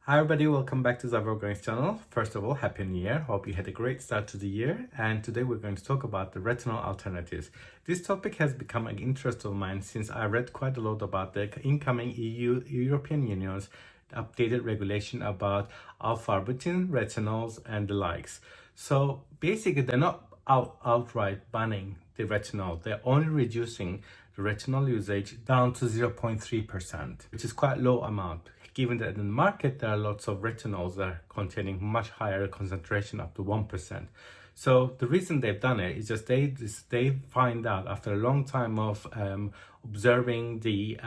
Hi everybody, welcome back to Zavar Organics channel. First of all, Happy New Year. Hope you had a great start to the year. And today we're going to talk about the retinol alternatives. This topic has become an interest of mine since I read quite a lot about the incoming European Union's updated regulation about alpha-arbutin, retinols and the likes. So basically they're not outright banning the retinol. They're only reducing the retinol usage down to 0.3%, which is quite low amount. Given that in the market there are lots of retinols that are containing much higher concentration, up to 1%. So the reason they've done it is just they find out after a long time of observing the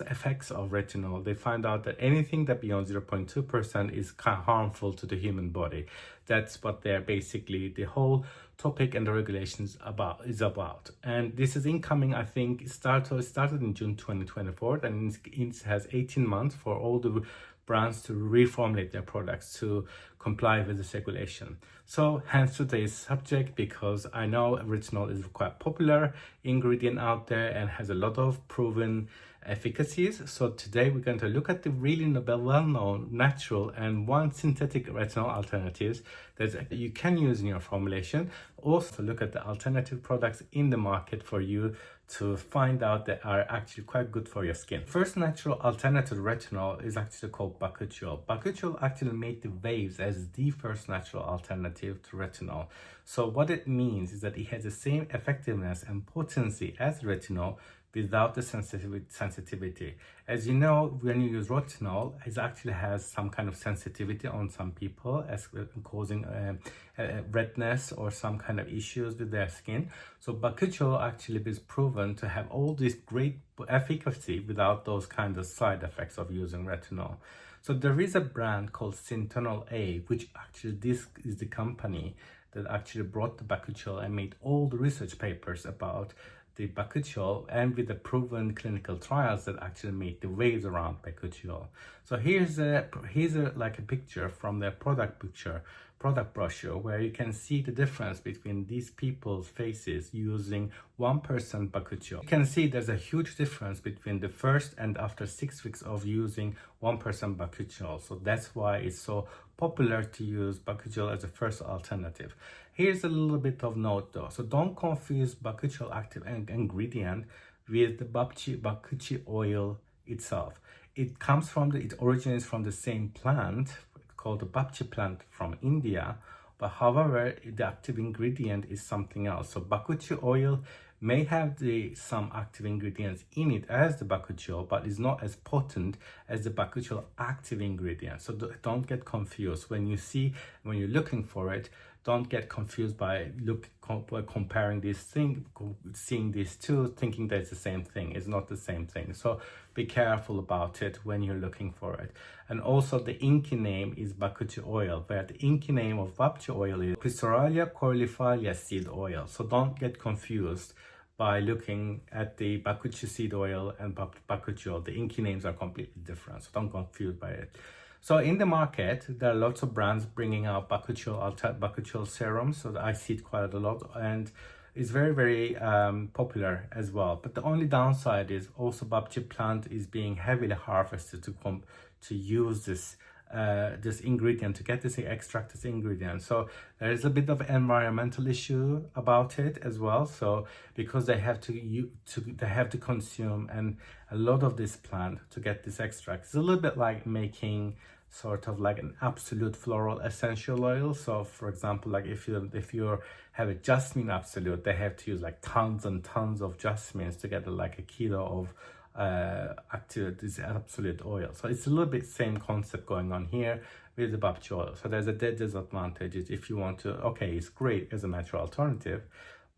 effects of retinol, they find out that anything that beyond 0.2% is kind of harmful to the human body. That's what they're basically the whole topic and the regulations is about. And this is incoming, I think, it started in June 2024, and it has 18 months for all the brands to reformulate their products to comply with this regulation. So hence today's subject, because I know retinol is quite popular ingredient out there and has a lot of proven efficacies. So today we're going to look at the really well-known natural and one synthetic retinol alternatives that you can use in your formulation. Also look at the alternative products in the market for you to find out that are actually quite good for your skin. First natural alternative to retinol is actually called Bakuchiol. Bakuchiol actually made the waves as the first natural alternative to retinol. So what it means is that it has the same effectiveness and potency as retinol without the sensitivity. As you know, when you use retinol, it actually has some kind of sensitivity on some people, as causing redness or some kind of issues with their skin. So Bakuchiol actually is proven to have all this great efficacy without those kind of side effects of using retinol. So there is a brand called Syntenol A, which actually this is the company that actually brought the Bakuchiol and made all the research papers about the Bakuchiol, and with the proven clinical trials that actually made the waves around Bakuchiol. So here's a like a picture from their product brochure, where you can see the difference between these people's faces using 1% Bakuchiol. You can see there's a huge difference between the first and after 6 weeks of using 1% Bakuchiol. So that's why it's so popular to use Bakuchiol as a first alternative. Here's a little bit of note though. So don't confuse Bakuchiol active ingredient with the Bakuchi oil itself. It originates from the same plant called the Bakuchi plant from India, but however, the active ingredient is something else. So Bakuchi oil may have some active ingredients in it as the Bakuchiol, but is not as potent as the Bakuchiol active ingredient. So don't get confused when you're looking for it. Don't get confused by comparing these things, seeing these two, thinking that it's the same thing. It's not the same thing. So be careful about it when you're looking for it. And also the inky name is Bakuchi oil, where the inky name of Bakuchi oil is Pistoralia coralifolia seed oil. So don't get confused by looking at the Bakuchi seed oil and Bakuchi oil. The inky names are completely different, so don't confuse by it. So in the market, there are lots of brands bringing out Bakuchiol serums. So I see it quite a lot, and it's very, very popular as well. But the only downside is also Bakuchi plant is being heavily harvested to use this ingredient, to get this extract, this ingredient. So there is a bit of environmental issue about it as well. So because they have to consume and a lot of this plant to get this extract. It's a little bit like making sort of like an absolute floral essential oil. So for example, like if you have a jasmine absolute, they have to use like tons and tons of jasmines to get like a kilo of this absolute oil. So it's a little bit same concept going on here with the Bakuchi oil. So there's a disadvantage if you want to, okay, it's great as a natural alternative,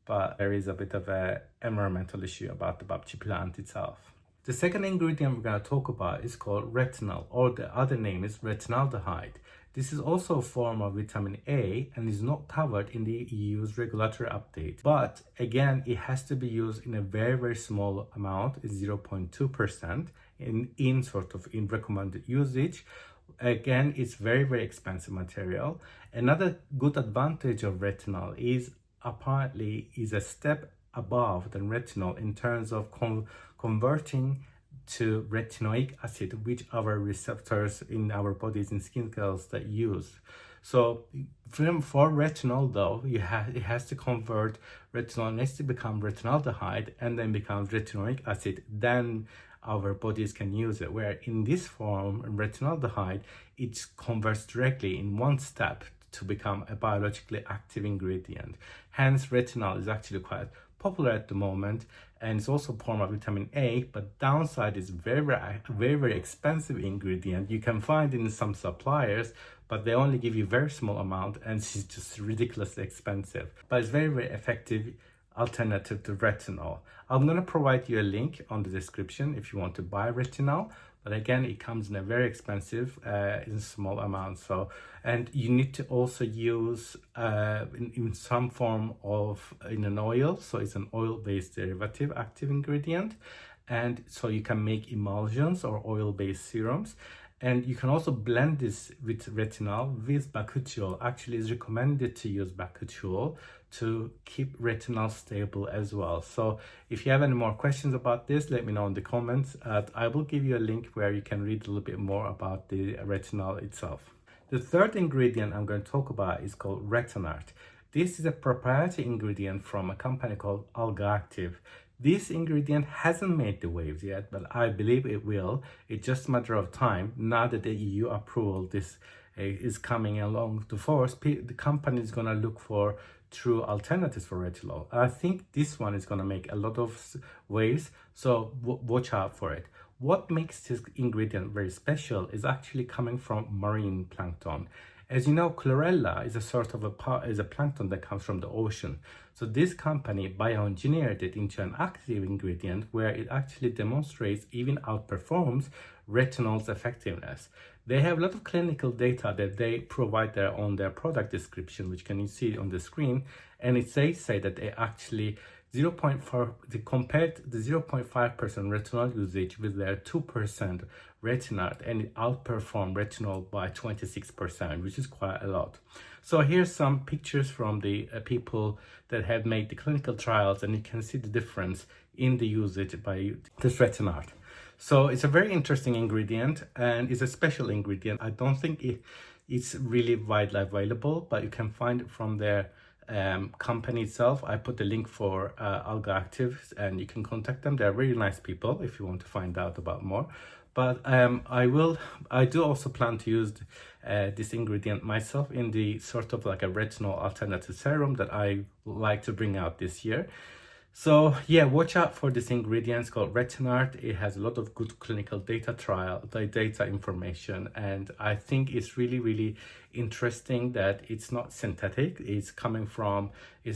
but there is a bit of a environmental issue about the Bakuchi plant itself. The second ingredient we're going to talk about is called retinal, or the other name is retinaldehyde. This is also a form of vitamin A and is not covered in the EU's regulatory update. But again, it has to be used in a very, very small amount, 0.2% in recommended usage. Again, it's very, very expensive material. Another good advantage of retinol is apparently is a step above than retinol in terms of converting to retinoic acid, which our receptors in our bodies and skin cells that use. So for retinol though, it has to convert retinol, needs to become retinaldehyde and then becomes retinoic acid, then our bodies can use it. Where in this form, retinaldehyde, it converts directly in one step to become a biologically active ingredient. Hence, retinol is actually quite popular at the moment, and it's also a form of vitamin A, but downside is very expensive ingredient. You can find in some suppliers, but they only give you very small amount, and it's just ridiculously expensive. But it's very effective alternative to retinol. I'm going to provide you a link on the description if you want to buy retinol, but again, it comes in a very expensive in small amounts. So, and you need to also use in some form of in an oil. So it's an oil-based derivative active ingredient, and so you can make emulsions or oil-based serums. And you can also blend this with retinol with Bakuchiol. Actually, it's recommended to use Bakuchiol to keep retinol stable as well. So if you have any more questions about this, let me know in the comments. I will give you a link where you can read a little bit more about the retinol itself. The third ingredient I'm going to talk about is called Retinart. This is a proprietary ingredient from a company called Active. This ingredient hasn't made the waves yet, but I believe it will. It's just a matter of time. Now that the EU approval this is coming along to force, the company is going to look for true alternatives for retinol. I think this one is going to make a lot of waves, so watch out for it. What makes this ingredient very special is actually coming from marine plankton. As you know, chlorella is a sort of a plankton that comes from the ocean. So this company bioengineered it into an active ingredient where it actually demonstrates, even outperforms retinol's effectiveness. They have a lot of clinical data that they provide there on their product description, which can you see on the screen, and they say that they actually 0.4, they compared the 0.5% retinol usage with their 2% Retinart, and it outperformed retinol by 26%, which is quite a lot. So here's some pictures from the people that have made the clinical trials, and you can see the difference in the usage by this Retinart. So it's a very interesting ingredient, and it's a special ingredient. I don't think it's really widely available, but you can find it from their company itself. I put the link for Active, and you can contact them. They're really nice people if you want to find out about more. But I do also plan to use this ingredient myself in the sort of like a retinol alternative serum that I like to bring out this year. So yeah, watch out for this ingredient. It's called Retinart. It has a lot of good clinical data information, and I think it's really interesting that it's not synthetic. It's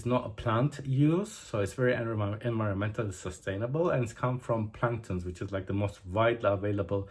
not a plant use, so it's very environmentally sustainable, and it's come from planktons, which is like the most widely available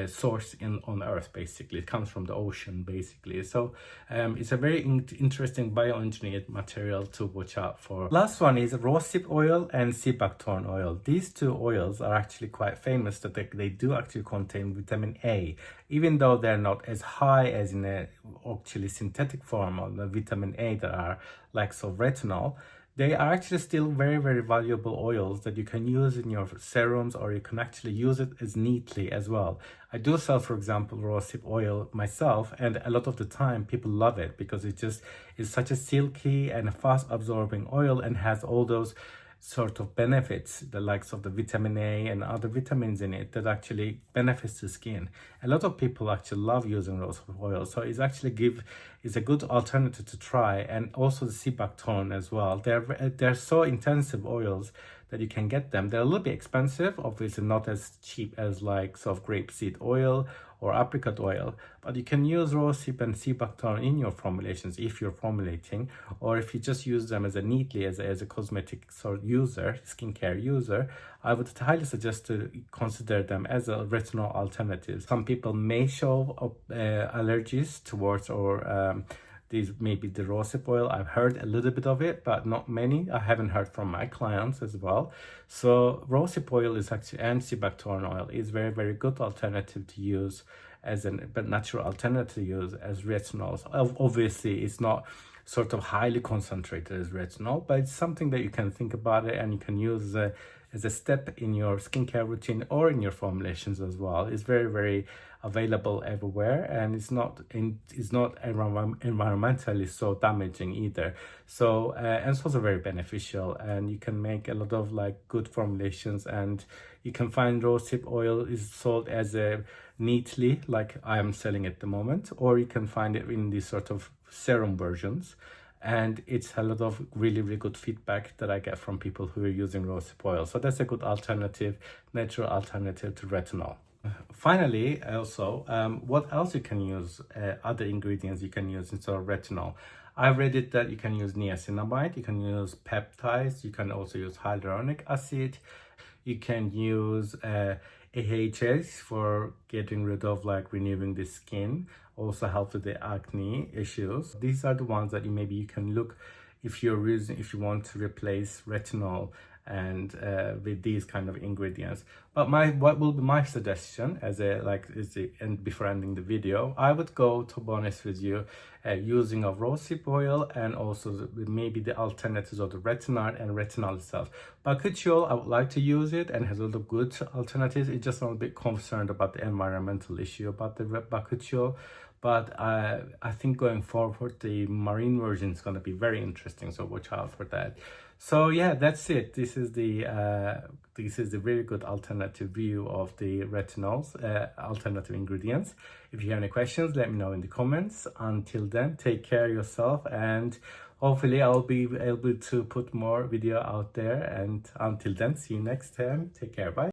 source on Earth. Basically, it comes from the ocean, basically. So it's a very interesting bioengineered material to watch out for. Last one is Rosehip oil and Seabuckthorn oil. These two oils are actually quite famous that they do actually contain vitamin A, even though they're not as high as in a actually synthetic form of the vitamin A that are like so retinol. They are actually still very valuable oils that you can use in your serums, or you can actually use it as neatly as well. I do sell, for example, rosehip oil myself, and a lot of the time people love it because it just is such a silky and a fast absorbing oil and has all those sort of benefits, the likes of the vitamin A and other vitamins in it that actually benefits the skin. A lot of people actually love using rosehip oil, so it's a good alternative to try. And also the Seabuckthorn as well. They're so intensive oils that you can get them. They're a little bit expensive, obviously not as cheap as like sort of grapeseed oil or apricot oil, but you can use Rosehip and Seabuckthorn in your formulations if you're formulating, or if you just use them as a cosmetic sort of user, skincare user. I would highly suggest to consider them as a retinol alternative. Some people may show allergies towards these maybe the rosehip oil. I've heard a little bit of it, but not many. I haven't heard from my clients as well. So rosehip oil is actually, and Seabuckthorn oil is very good alternative to use but natural alternative to use as retinols. Obviously, it's not sort of highly concentrated as retinol, but it's something that you can think about it, and you can use as a step in your skincare routine or in your formulations as well. It's very available everywhere, and it's not environmentally so damaging either. So and it's also very beneficial, and you can make a lot of like good formulations, and you can find rosehip oil is sold as a neatly like I am selling at the moment, or you can find it in these sort of serum versions. And it's a lot of really good feedback that I get from people who are using rosehip oil. So that's a good alternative, natural alternative to retinol. Finally, also, what else you can use, other ingredients you can use instead of retinol. I read it that you can use niacinamide, you can use peptides, you can also use hyaluronic acid, you can use AHAs for getting rid of like renewing the skin, also help with the acne issues. These are the ones that you can look if you want to replace retinol and with these kind of ingredients. But what will be my suggestion and before ending the video, I would go, to be honest with you, using of rosehip oil and also maybe the alternatives of the Retinart and Retinal itself. Bakuchiol, I would like to use it and has a lot of good alternatives. It's just I'm a bit concerned about the environmental issue about the Bakuchiol. But I think going forward, the marine version is going to be very interesting. So watch out for that. So yeah, that's it. This is the really good alternative view of the retinols, alternative ingredients. If you have any questions, let me know in the comments. Until then, take care of yourself, and hopefully I'll be able to put more video out there. And until then, see you next time. Take care. Bye.